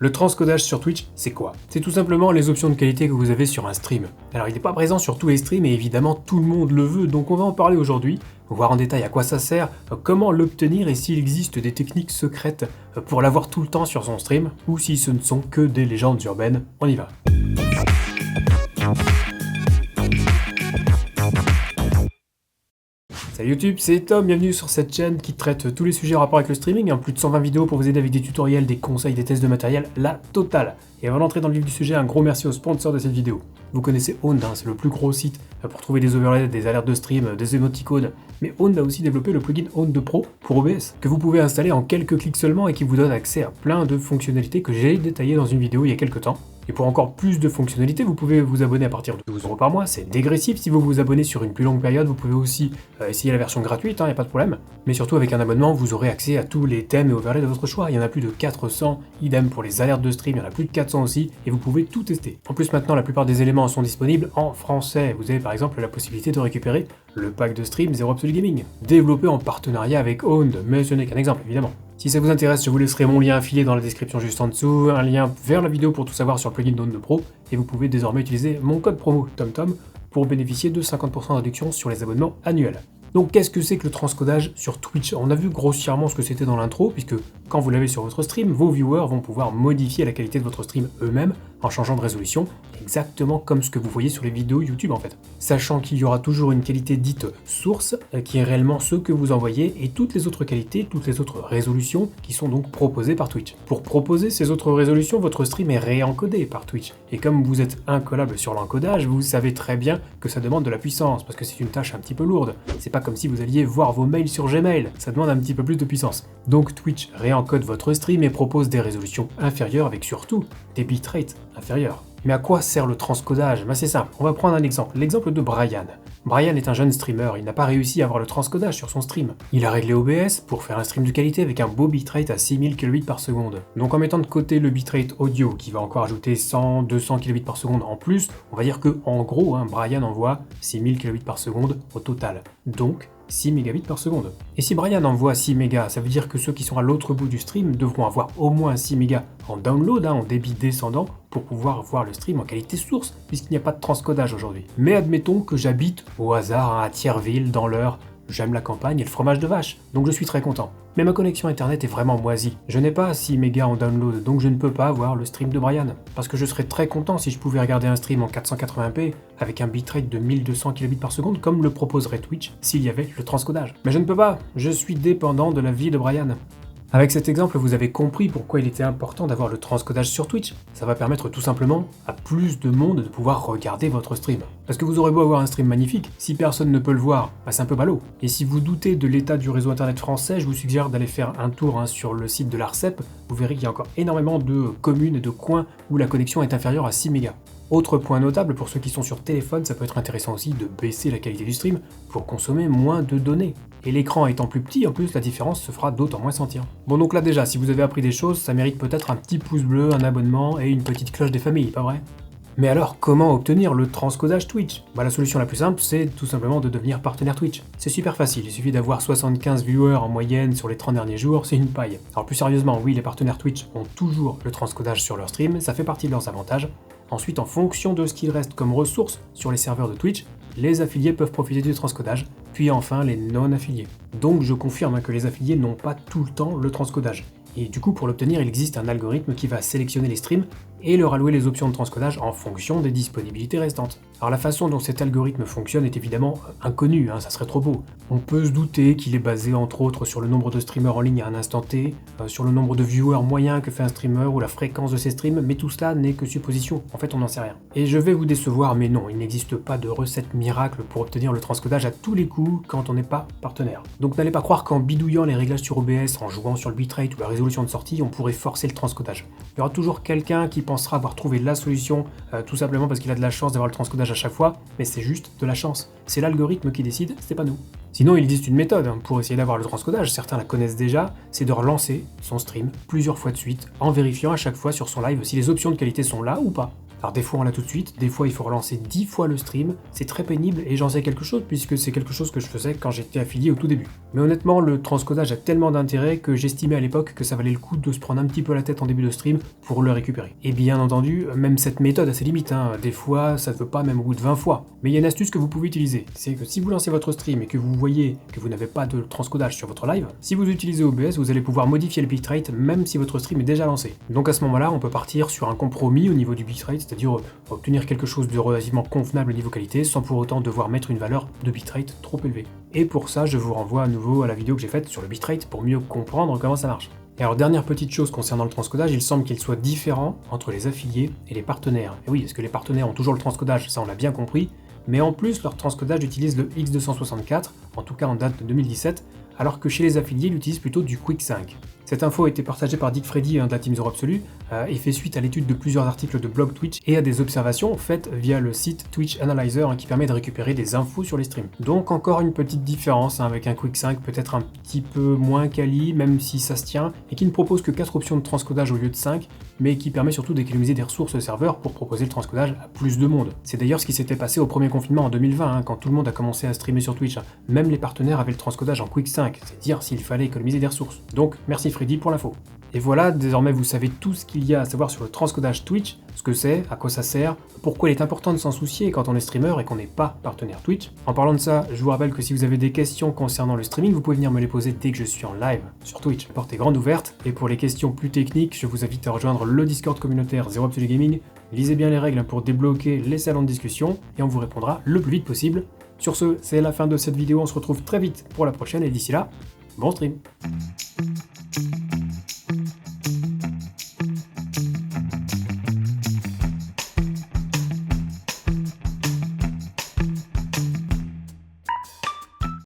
Le transcodage sur Twitch, c'est quoi? C'est tout simplement les options de qualité que vous avez sur un stream. Alors il n'est pas présent sur tous les streams et évidemment tout le monde le veut, donc on va en parler aujourd'hui, voir en détail à quoi ça sert, comment l'obtenir et s'il existe des techniques secrètes pour l'avoir tout le temps sur son stream, ou si ce ne sont que des légendes urbaines. On y va. Salut YouTube, c'est Tom, bienvenue sur cette chaîne qui traite tous les sujets en rapport avec le streaming, plus de 120 vidéos pour vous aider avec des tutoriels, des conseils, des tests de matériel, la totale. Et avant d'entrer dans le vif du sujet, un gros merci au sponsor de cette vidéo. Vous connaissez Owned, c'est le plus gros site pour trouver des overlays, des alertes de stream, des émoticônes. Mais Owned a aussi développé le plugin Owned Pro pour OBS, que vous pouvez installer en quelques clics seulement et qui vous donne accès à plein de fonctionnalités que j'ai détaillées dans une vidéo il y a quelques temps. Et pour encore plus de fonctionnalités, vous pouvez vous abonner à partir de 12€ par mois, c'est dégressif. Si vous vous abonnez sur une plus longue période, vous pouvez aussi essayer la version gratuite, il n'y a pas de problème. Mais surtout avec un abonnement, vous aurez accès à tous les thèmes et overlays de votre choix. Il y en a plus de 400, idem pour les alertes de stream, il y en a plus de 400 aussi, et vous pouvez tout tester. En plus maintenant, la plupart des éléments sont disponibles en français. Vous avez par exemple la possibilité de récupérer le pack de stream Zero Absolute Gaming, développé en partenariat avec Owned, mais ce n'est qu'un exemple évidemment. Si ça vous intéresse, je vous laisserai mon lien affilié dans la description juste en dessous, un lien vers la vidéo pour tout savoir sur le plugin d'Owned Pro, et vous pouvez désormais utiliser mon code promo TomTom pour bénéficier de 50% de réduction sur les abonnements annuels. Donc qu'est-ce que c'est que le transcodage sur Twitch? On a vu grossièrement ce que c'était dans l'intro, puisque quand vous l'avez sur votre stream, vos viewers vont pouvoir modifier la qualité de votre stream eux-mêmes en changeant de résolution, exactement comme ce que vous voyez sur les vidéos YouTube en fait. Sachant qu'il y aura toujours une qualité dite source, qui est réellement ce que vous envoyez, et toutes les autres qualités, toutes les autres résolutions qui sont donc proposées par Twitch. Pour proposer ces autres résolutions, votre stream est réencodé par Twitch. Et comme vous êtes incollable sur l'encodage, vous savez très bien que ça demande de la puissance, parce que c'est une tâche un petit peu lourde. C'est pas comme si vous alliez voir vos mails sur Gmail, ça demande un petit peu plus de puissance. Donc Twitch réencode votre stream et propose des résolutions inférieures avec surtout des bitrates inférieurs. Mais à quoi sert le transcodage? C'est simple, on va prendre un exemple, l'exemple de Brian. Brian est un jeune streamer, il n'a pas réussi à avoir le transcodage sur son stream. Il a réglé OBS pour faire un stream de qualité avec un beau bitrate à 6000 kbps par seconde. Donc en mettant de côté le bitrate audio qui va encore ajouter 100, 200 kbps par seconde en plus, on va dire que en gros, Brian envoie 6000 kbps par seconde au total. Donc 6 mégabits par seconde. Et si Brian envoie 6 mégas, ça veut dire que ceux qui sont à l'autre bout du stream devront avoir au moins 6 mégas en download, en débit descendant, pour pouvoir voir le stream en qualité source, puisqu'il n'y a pas de transcodage aujourd'hui. Mais admettons que j'habite au hasard à Thierville, dans l'Eure, j'aime la campagne et le fromage de vache, donc je suis très content. Mais ma connexion internet est vraiment moisie. Je n'ai pas 6 mégas en download, donc je ne peux pas voir le stream de Brian. Parce que je serais très content si je pouvais regarder un stream en 480p avec un bitrate de 1200 kbps par seconde comme le proposerait Twitch s'il y avait le transcodage. Mais je ne peux pas, je suis dépendant de la vie de Brian. Avec cet exemple, vous avez compris pourquoi il était important d'avoir le transcodage sur Twitch. Ça va permettre tout simplement à plus de monde de pouvoir regarder votre stream. Parce que vous aurez beau avoir un stream magnifique, si personne ne peut le voir, c'est un peu ballot. Et si vous doutez de l'état du réseau internet français, je vous suggère d'aller faire un tour sur le site de l'ARCEP. Vous verrez qu'il y a encore énormément de communes et de coins où la connexion est inférieure à 6 mégas. Autre point notable, pour ceux qui sont sur téléphone, ça peut être intéressant aussi de baisser la qualité du stream pour consommer moins de données. Et l'écran étant plus petit, en plus, la différence se fera d'autant moins sentir. Bon donc là déjà, si vous avez appris des choses, ça mérite peut-être un petit pouce bleu, un abonnement et une petite cloche des familles, pas vrai? Mais alors, comment obtenir le transcodage Twitch? La solution la plus simple, c'est tout simplement de devenir partenaire Twitch. C'est super facile, il suffit d'avoir 75 viewers en moyenne sur les 30 derniers jours, c'est une paille. Alors plus sérieusement, oui, les partenaires Twitch ont toujours le transcodage sur leur stream, ça fait partie de leurs avantages. Ensuite, en fonction de ce qu'il reste comme ressources sur les serveurs de Twitch, les affiliés peuvent profiter du transcodage, puis enfin les non-affiliés. Donc je confirme que les affiliés n'ont pas tout le temps le transcodage. Et du coup, pour l'obtenir, il existe un algorithme qui va sélectionner les streams et leur allouer les options de transcodage en fonction des disponibilités restantes. Alors la façon dont cet algorithme fonctionne est évidemment inconnue, ça serait trop beau. On peut se douter qu'il est basé entre autres sur le nombre de streamers en ligne à un instant T, sur le nombre de viewers moyens que fait un streamer ou la fréquence de ses streams, mais tout cela n'est que supposition, en fait on n'en sait rien. Et je vais vous décevoir, mais non, il n'existe pas de recette miracle pour obtenir le transcodage à tous les coups quand on n'est pas partenaire. Donc n'allez pas croire qu'en bidouillant les réglages sur OBS, en jouant sur le bitrate ou la résolution de sortie, on pourrait forcer le transcodage. Il y aura toujours quelqu'un qui pensera avoir trouvé la solution, tout simplement parce qu'il a de la chance d'avoir le transcodage à chaque fois, mais c'est juste de la chance. C'est l'algorithme qui décide, c'est pas nous. Sinon, il existe une méthode pour essayer d'avoir le transcodage, certains la connaissent déjà, c'est de relancer son stream plusieurs fois de suite, en vérifiant à chaque fois sur son live si les options de qualité sont là ou pas. Alors des fois on l'a tout de suite, des fois il faut relancer 10 fois le stream, c'est très pénible et j'en sais quelque chose puisque c'est quelque chose que je faisais quand j'étais affilié au tout début. Mais honnêtement, le transcodage a tellement d'intérêt que j'estimais à l'époque que ça valait le coup de se prendre un petit peu la tête en début de stream pour le récupérer. Et bien entendu, même cette méthode a ses limites, des fois ça ne veut pas même au bout de 20 fois. Mais il y a une astuce que vous pouvez utiliser, c'est que si vous lancez votre stream et que vous voyez que vous n'avez pas de transcodage sur votre live, si vous utilisez OBS, vous allez pouvoir modifier le bitrate même si votre stream est déjà lancé. Donc à ce moment-là, on peut partir sur un compromis au niveau du bitrate, c'est-à-dire obtenir quelque chose de relativement convenable au niveau qualité sans pour autant devoir mettre une valeur de bitrate trop élevée. Et pour ça, je vous renvoie à nouveau à la vidéo que j'ai faite sur le bitrate pour mieux comprendre comment ça marche. Et alors dernière petite chose concernant le transcodage, il semble qu'il soit différent entre les affiliés et les partenaires. Et oui, parce que les partenaires ont toujours le transcodage, ça on l'a bien compris, mais en plus leur transcodage utilise le X264, en tout cas en date de 2017, alors que chez les affiliés, ils utilisent plutôt du Quick 5. Cette info a été partagée par Dick Freddy de la Team Zero Absolu et fait suite à l'étude de plusieurs articles de blog Twitch et à des observations faites via le site Twitch Analyzer qui permet de récupérer des infos sur les streams. Donc encore une petite différence avec un Quick 5 peut-être un petit peu moins quali, même si ça se tient, et qui ne propose que 4 options de transcodage au lieu de 5, mais qui permet surtout d'économiser des ressources au serveur pour proposer le transcodage à plus de monde. C'est d'ailleurs ce qui s'était passé au premier confinement en 2020, quand tout le monde a commencé à streamer sur Twitch. Même les partenaires avaient le transcodage en Quick 5, c'est dire s'il fallait économiser des ressources. Donc merci Freddy pour l'info. Et voilà, désormais vous savez tout ce qu'il y a à savoir sur le transcodage Twitch, ce que c'est, à quoi ça sert, pourquoi il est important de s'en soucier quand on est streamer et qu'on n'est pas partenaire Twitch. En parlant de ça, je vous rappelle que si vous avez des questions concernant le streaming, vous pouvez venir me les poser dès que je suis en live sur Twitch. La porte est grande ouverte, et pour les questions plus techniques, je vous invite à rejoindre le Discord communautaire Zero Absolu Gaming. Lisez bien les règles pour débloquer les salons de discussion, et on vous répondra le plus vite possible. Sur ce, c'est la fin de cette vidéo, on se retrouve très vite pour la prochaine, et d'ici là, bon stream.